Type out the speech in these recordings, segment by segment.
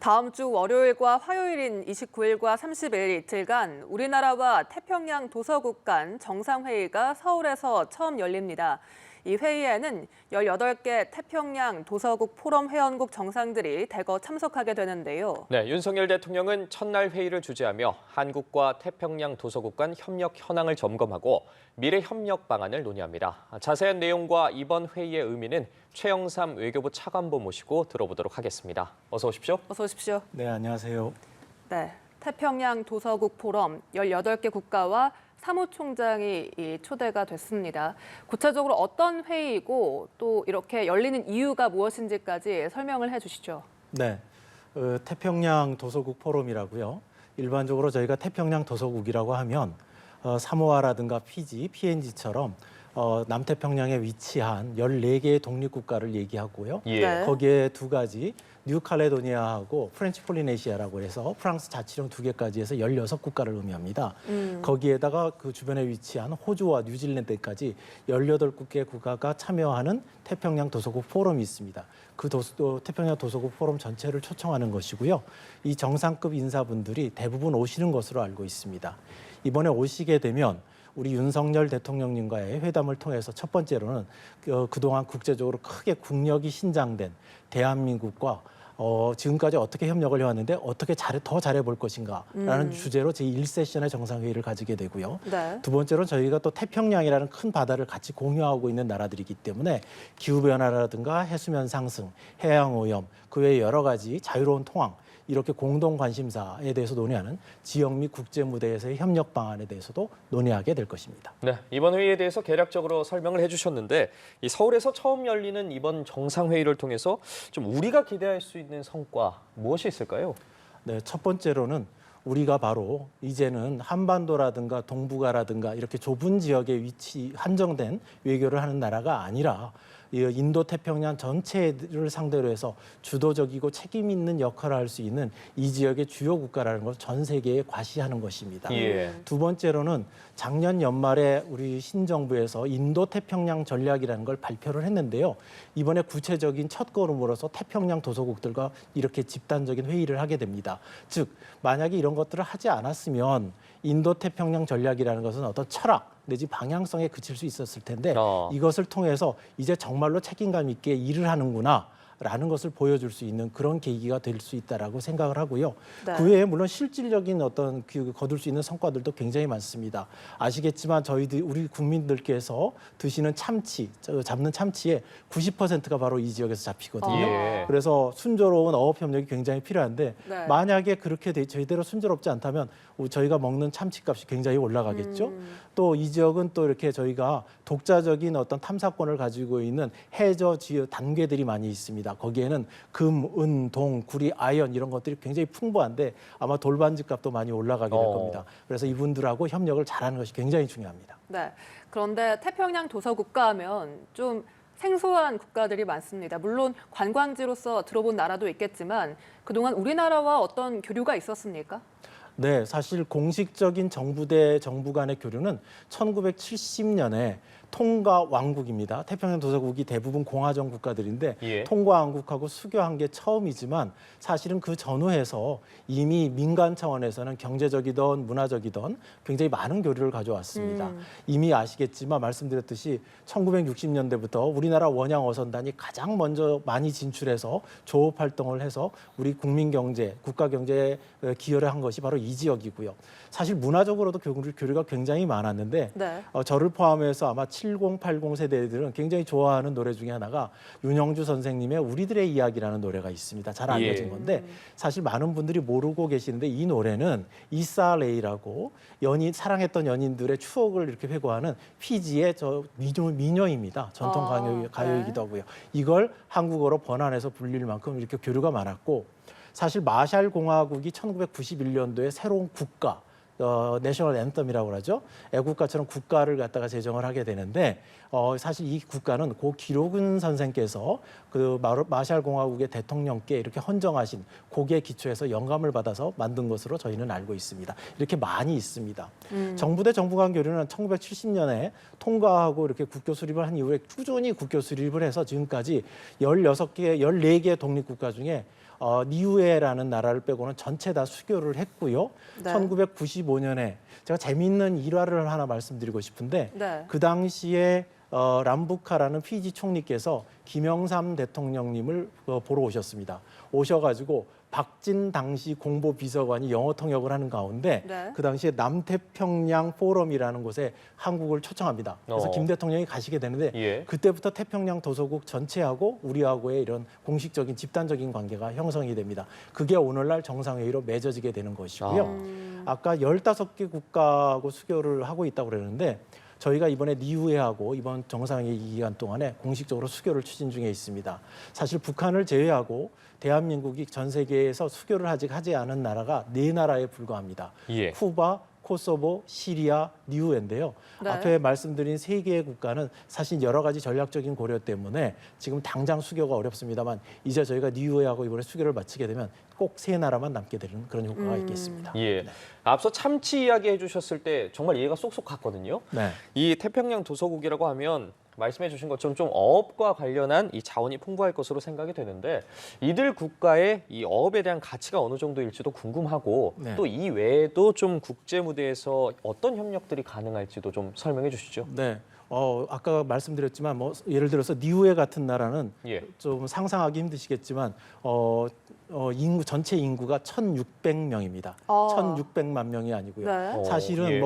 다음 주 월요일과 화요일인 29일과 30일 이틀간 우리나라와 태평양 도서국 간 정상회의가 서울에서 처음 열립니다. 이 회의에는 18개 태평양 도서국 포럼 회원국 정상들이 대거 참석하게 되는데요. 네, 윤석열 대통령은 첫날 회의를 주재하며 한국과 태평양 도서국 간 협력 현황을 점검하고 미래 협력 방안을 논의합니다. 자세한 내용과 이번 회의의 의미는 최영삼 외교부 차관보 모시고 들어보도록 하겠습니다. 어서 오십시오. 어서 오십시오. 네, 안녕하세요. 네, 태평양 도서국 포럼 18개 국가와 사무총장이 초대가 됐습니다. 구체적으로 어떤 회의이고 또 이렇게 열리는 이유가 무엇인지까지 설명을 해주시죠. 네, 태평양 도서국 포럼이라고요. 일반적으로 저희가 태평양 도서국이라고 하면 사모아라든가 피지, PNG처럼 남태평양에 위치한 14개의 독립국가를 얘기하고요. 네. 거기에 두 가지, 뉴칼레도니아하고 프렌치 폴리네시아라고 해서 프랑스 자치령 2개까지 해서 16국가를 의미합니다. 거기에다가 그 주변에 위치한 호주와 뉴질랜드까지 18개 국가가 참여하는 태평양 도서국 포럼이 있습니다. 그 태평양 도서국 포럼 전체를 초청하는 것이고요. 이 정상급 인사분들이 대부분 오시는 것으로 알고 있습니다. 이번에 오시게 되면 우리 윤석열 대통령님과의 회담을 통해서 첫 번째로는 그동안 국제적으로 크게 국력이 신장된 대한민국과 지금까지 어떻게 협력을 해왔는데 어떻게 더 잘해볼 것인가라는 주제로 제1세션의 정상회의를 가지게 되고요. 네. 두 번째로는 저희가 또 태평양이라는 큰 바다를 같이 공유하고 있는 나라들이기 때문에 기후변화라든가 해수면 상승, 해양오염, 그 외에 여러 가지 자유로운 통항, 이렇게 공동 관심사에 대해서 논의하는 지역 및 국제 무대에서의 협력 방안에 대해서도 논의하게 될 것입니다. 네, 이번 회의에 대해서 개략적으로 설명을 해주셨는데 이 서울에서 처음 열리는 이번 정상회의를 통해서 좀 우리가 기대할 수 있는 성과 무엇이 있을까요? 네, 첫 번째로는 우리가 바로 이제는 한반도라든가 동북아라든가 이렇게 좁은 지역에 한정된 외교를 하는 나라가 아니라 인도 태평양 전체를 상대로 해서 주도적이고 책임 있는 역할을 할 수 있는 이 지역의 주요 국가라는 것을 전 세계에 과시하는 것입니다. 두 번째로는 작년 연말에 우리 신정부에서 인도 태평양 전략이라는 걸 발표를 했는데요. 이번에 구체적인 첫 걸음으로서 태평양 도서국들과 이렇게 집단적인 회의를 하게 됩니다. 즉, 만약에 이런 것들을 하지 않았으면 인도 태평양 전략이라는 것은 어떤 철학 내지 방향성에 그칠 수 있었을 텐데 이것을 통해서 이제 정말로 책임감 있게 일을 하는구나 라는 것을 보여줄 수 있는 그런 계기가 될 수 있다라고 생각을 하고요. 네. 그 외에 물론 실질적인 어떤 거둘 수 있는 성과들도 굉장히 많습니다. 아시겠지만 우리 국민들께서 드시는 참치, 잡는 참치의 90%가 바로 이 지역에서 잡히거든요. 그래서 순조로운 어업 협력이 굉장히 필요한데 네. 만약에 그렇게 제대로 순조롭지 않다면 저희가 먹는 참치값이 굉장히 올라가겠죠. 또 이 지역은 또 이렇게 저희가 독자적인 어떤 탐사권을 가지고 있는 해저 지역 단계들이 많이 있습니다. 거기에는 금, 은, 동, 구리, 아연 이런 것들이 굉장히 풍부한데 아마 돌반지 값도 많이 올라가게 될 겁니다. 그래서 이분들하고 협력을 잘하는 것이 굉장히 중요합니다. 네. 그런데 태평양 도서국가 하면 좀 생소한 국가들이 많습니다. 물론 관광지로서 들어본 나라도 있겠지만 그동안 우리나라와 어떤 교류가 있었습니까? 네, 사실 공식적인 정부 대 정부 간의 교류는 1970년에 통과 왕국입니다. 태평양 도서국이 대부분 공화정 국가들인데 통과 왕국하고 수교한 게 처음이지만 사실은 그 전후에서 이미 민간 차원에서는 경제적이든 문화적이든 굉장히 많은 교류를 가져왔습니다. 이미 아시겠지만 말씀드렸듯이 1960년대부터 우리나라 원양 어선단이 가장 먼저 많이 진출해서 조업 활동을 해서 우리 국민 경제, 국가 경제에 기여를 한 것이 바로 이 지역이고요. 사실 문화적으로도 교류가 굉장히 많았는데 저를 포함해서 아마 70, 80 세대들은 굉장히 좋아하는 노래 중에 하나가 윤영주 선생님의 우리들의 이야기라는 노래가 있습니다. 잘 알려진 건데 사실 많은 분들이 모르고 계시는데 이 노래는 이사레이라고 사랑했던 연인들의 추억을 이렇게 회고하는 피지의 민요입니다. 전통 가요이기도 하고요. 이걸 한국어로 번안해서 불릴 만큼 이렇게 교류가 많았고 사실 마샬 공화국이 1991년도에 새로운 국가 내셔널 앤썸이라고 그러죠. 애국가처럼 국가를 갖다가 제정을 하게 되는데 사실 이 국가는 고 기록은 선생께서 그 마샬 공화국의 대통령께 이렇게 헌정하신 곡에 기초해서 영감을 받아서 만든 것으로 저희는 알고 있습니다. 이렇게 많이 있습니다. 정부 대 정부 간 교류는 1970년에 통과하고 이렇게 국교 수립을 한 이후에 꾸준히 국교 수립을 해서 지금까지 16개, 14개 독립국가 중에 니우에라는 나라를 빼고는 전체 다 수교를 했고요. 네. 1995년에 제가 재미있는 일화를 하나 말씀드리고 싶은데 네. 그 당시에 람부카라는 피지 총리께서 김영삼 대통령님을 보러 오셨습니다. 오셔가지고 박진 당시 공보비서관이 영어 통역을 하는 가운데 네. 그 당시에 남태평양 포럼이라는 곳에 한국을 초청합니다. 그래서 김 대통령이 가시게 되는데 예. 그때부터 태평양 도서국 전체하고 우리하고의 이런 공식적인 집단적인 관계가 형성이 됩니다. 그게 오늘날 정상회의로 맺어지게 되는 것이고요. 아까 15개 국가하고 수교를 하고 있다고 그러는데 저희가 이번에 니우에하고 이번 정상회의 기간 동안에 공식적으로 수교를 추진 중에 있습니다. 사실 북한을 제외하고 대한민국이 전 세계에서 수교를 아직 하지 않은 나라가 4나라에 불과합니다. 예. 쿠바, 코소보, 시리아, 니우에인데요. 네. 앞에 말씀드린 3개의 국가는 사실 여러 가지 전략적인 고려 때문에 지금 당장 수교가 어렵습니다만 이제 저희가 니우에하고 이번에 수교를 마치게 되면 꼭 3나라만 남게 되는 그런 효과가 있겠습니다. 예. 앞서 참치 이야기 해주셨을 때 정말 이해가 쏙쏙 갔거든요. 네. 이 태평양 도서국이라고 하면 말씀해 주신 것처럼 좀 어업과 관련한 이 자원이 풍부할 것으로 생각이 되는데 이들 국가의 이 어업에 대한 가치가 어느 정도일지도 궁금하고 네. 또 이 외에도 좀 국제 무대에서 어떤 협력들이 가능할지도 좀 설명해 주시죠. 네. 아까 말씀드렸지만 예를 들어서 니우에 같은 나라는 예. 좀 상상하기 힘드시겠지만 전체 인구가 1,600명입니다. 1,600만 명이 아니고요. 네. 사실은 예.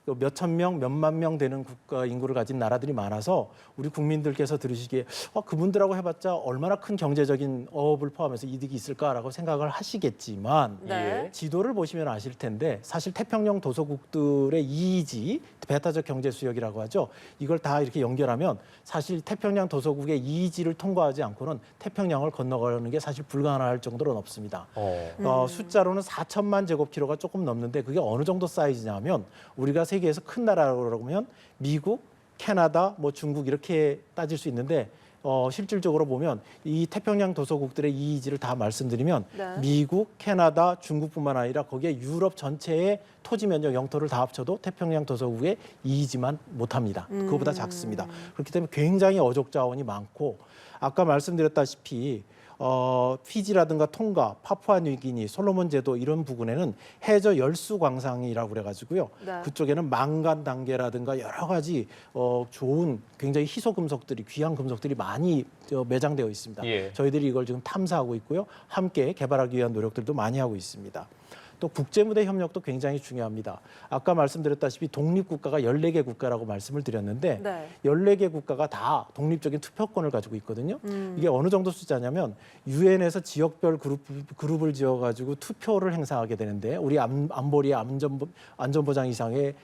몇천 명, 몇만 명 되는 국가 인구를 가진 나라들이 많아서 우리 국민들께서 들으시기에 그분들하고 해봤자 얼마나 큰 경제적인 어업을 포함해서 이득이 있을까라고 생각을 하시겠지만 네. 지도를 보시면 아실 텐데 사실 태평양 도서국들의 이의지, 배타적 경제 수역이라고 하죠. 이걸 다 이렇게 연결하면 사실 태평양 도서국의 이의지를 통과하지 않고는 태평양을 건너가는 게 사실 불가능할 정도로 넓습니다. 숫자로는 4천만 제곱킬로가 조금 넘는데 그게 어느 정도 사이즈냐면 우리가 세계에서 큰 나라라고 하면 미국, 캐나다, 중국 이렇게 따질 수 있는데 실질적으로 보면 이 태평양 도서국들의 이의지를 다 말씀드리면 네. 미국, 캐나다, 중국뿐만 아니라 거기에 유럽 전체의 토지 면적 영토를 다 합쳐도 태평양 도서국의 이의지만 못합니다. 그거보다 작습니다. 그렇기 때문에 굉장히 어족 자원이 많고 아까 말씀드렸다시피 피지라든가 톤가, 파푸아뉴기니, 솔로몬 제도 이런 부근에는 해저 열수 광산이라고 그래가지고요. 네. 그쪽에는 망간 단계라든가 여러 가지 좋은 굉장히 희소 금속들이 귀한 금속들이 많이 매장되어 있습니다. 예. 저희들이 이걸 지금 탐사하고 있고요. 함께 개발하기 위한 노력들도 많이 하고 있습니다. 또 국제무대 협력도 굉장히 중요합니다. 아까 말씀드렸다시피 독립국가가 14개 국가라고 말씀을 드렸는데 네. 14개 국가가 다 독립적인 투표권을 가지고 있거든요. 이게 어느 정도 숫자냐면 유엔에서 지역별 그룹을 지어가지고 투표를 행사하게 되는데 우리 안보리 안전보장 이상의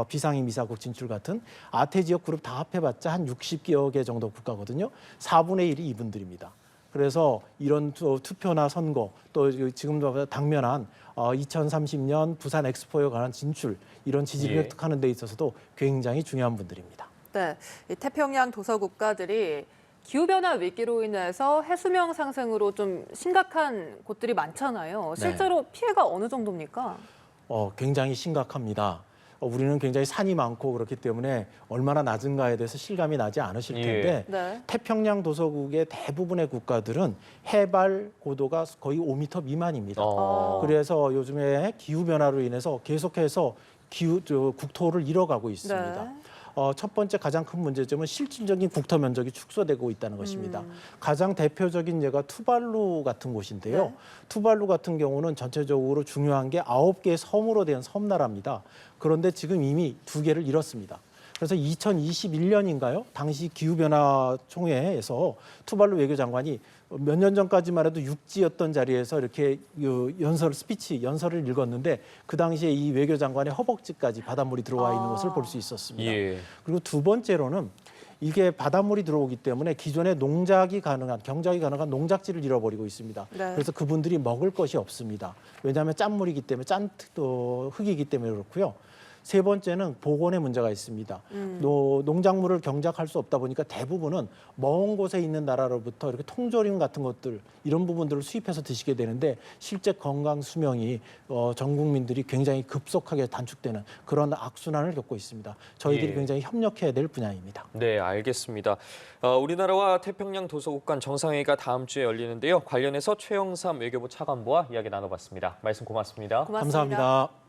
비상임 이사국 진출 같은 아태 지역 그룹 다 합해봤자 한 60여 개 정도 국가거든요. 4분의 1이 이분들입니다. 그래서 이런 투표나 선거 또 지금도 당면한 2030년 부산 엑스포에 관한 진출 이런 지지를 예. 획득하는 데 있어서도 굉장히 중요한 분들입니다. 네. 이 태평양 도서 국가들이 기후변화 위기로 인해서 해수면 상승으로 좀 심각한 곳들이 많잖아요. 실제로 피해가 어느 정도입니까? 굉장히 심각합니다. 우리는 굉장히 산이 많고 그렇기 때문에 얼마나 낮은가에 대해서 실감이 나지 않으실 텐데 네. 태평양 도서국의 대부분의 국가들은 해발 고도가 거의 5m 미만입니다. 그래서 요즘에 기후변화로 인해서 계속해서 국토를 잃어가고 있습니다. 네. 첫 번째 가장 큰 문제점은 실질적인 국토 면적이 축소되고 있다는 것입니다. 가장 대표적인 예가 투발루 같은 곳인데요. 네. 투발루 같은 경우는 전체적으로 중요한 게 9개의 섬으로 된 섬나라입니다. 그런데 지금 이미 2개를 잃었습니다. 그래서 2021년인가요? 당시 기후변화 총회에서 투발루 외교장관이 몇 년 전까지만 해도 육지였던 자리에서 이렇게 연설을 읽었는데 그 당시에 이 외교장관의 허벅지까지 바닷물이 들어와 있는 것을 볼 수 있었습니다. 예. 그리고 두 번째로는 이게 바닷물이 들어오기 때문에 기존에 경작이 가능한 농작지를 잃어버리고 있습니다. 네. 그래서 그분들이 먹을 것이 없습니다. 왜냐하면 짠물이기 때문에 흙이기 때문에 그렇고요. 세 번째는 보건에 문제가 있습니다. 농작물을 경작할 수 없다 보니까 대부분은 먼 곳에 있는 나라로부터 이렇게 통조림 같은 것들 이런 부분들을 수입해서 드시게 되는데 실제 건강 수명이 전 국민들이 굉장히 급속하게 단축되는 그런 악순환을 겪고 있습니다. 저희들이 굉장히 협력해야 될 분야입니다. 네, 알겠습니다. 우리나라와 태평양 도서국 간 정상회의가 다음 주에 열리는데요. 관련해서 최영삼 외교부 차관보와 이야기 나눠봤습니다. 말씀 고맙습니다. 고맙습니다. 감사합니다.